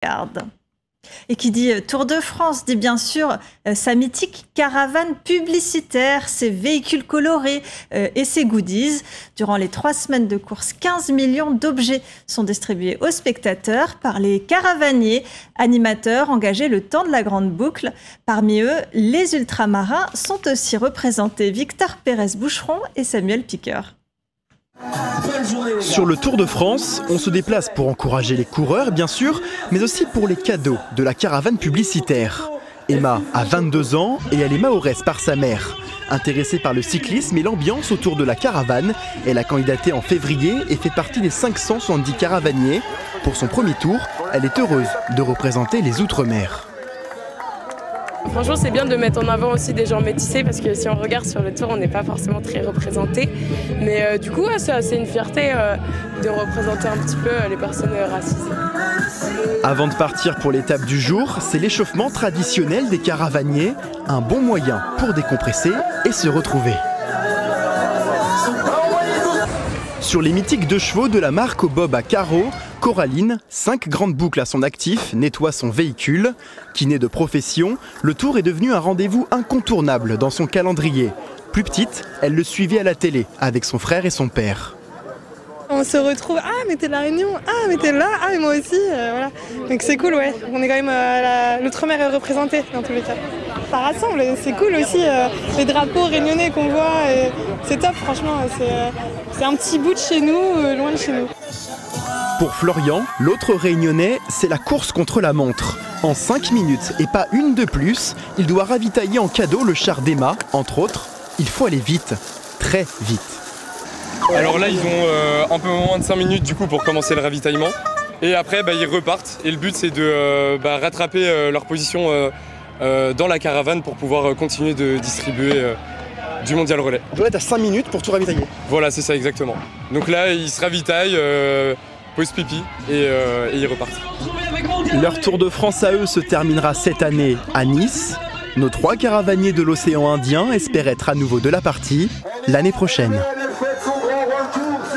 Garde. Et qui dit Tour de France dit bien sûr sa mythique caravane publicitaire, ses véhicules colorés et ses goodies. Durant les 3 semaines de course, 15 millions d'objets sont distribués aux spectateurs par les caravaniers, animateurs engagés le temps de la grande boucle. Parmi eux, les ultramarins sont aussi représentés Victor Pérez-Boucheron et Samuel Piqueur. Sur le Tour de France, on se déplace pour encourager les coureurs, bien sûr, mais aussi pour les cadeaux de la caravane publicitaire. Emma a 22 ans et elle est mahoresse par sa mère. Intéressée par le cyclisme et l'ambiance autour de la caravane, elle a candidaté en février et fait partie des 570 caravaniers. Pour son premier tour, elle est heureuse de représenter les Outre-mer. Franchement, c'est bien de mettre en avant aussi des gens métissés parce que si on regarde sur le tour, on n'est pas forcément très représentés. Mais du coup, c'est une fierté de représenter un petit peu les personnes racisées. Avant de partir pour l'étape du jour, c'est l'échauffement traditionnel des caravaniers, un bon moyen pour décompresser et se retrouver. Sur les mythiques 2 chevaux de la marque au bob à carreaux, Coraline, 5 grandes boucles à son actif, nettoie son véhicule. Kiné de profession, le Tour est devenu un rendez-vous incontournable dans son calendrier. Plus petite, elle le suivait à la télé avec son frère et son père. On se retrouve, ah mais t'es de la Réunion, ah mais t'es là, ah mais moi aussi, voilà. Donc c'est cool, ouais. On est quand même, l'Outre-mer est représenté dans tous les cas. Ça rassemble, c'est cool aussi, les drapeaux réunionnais qu'on voit, c'est top franchement, c'est un petit bout de chez nous, loin de chez nous. Pour Florian, l'autre réunionnais, c'est la course contre la montre. En 5 minutes et pas une de plus, il doit ravitailler en cadeau le char d'Emma, entre autres. Il faut aller vite, très vite. Alors là, ils ont un peu moins de 5 minutes du coup pour commencer le ravitaillement. Et après, ils repartent. Et le but, c'est de rattraper leur position dans la caravane pour pouvoir continuer de distribuer du mondial relais. Donc là, tu as 5 minutes pour tout ravitailler. Voilà, c'est ça exactement. Donc là, ils se ravitaillent, posent pipi et ils repartent. Leur Tour de France à eux se terminera cette année à Nice. Nos 3 caravaniers de l'océan Indien espèrent être à nouveau de la partie l'année prochaine.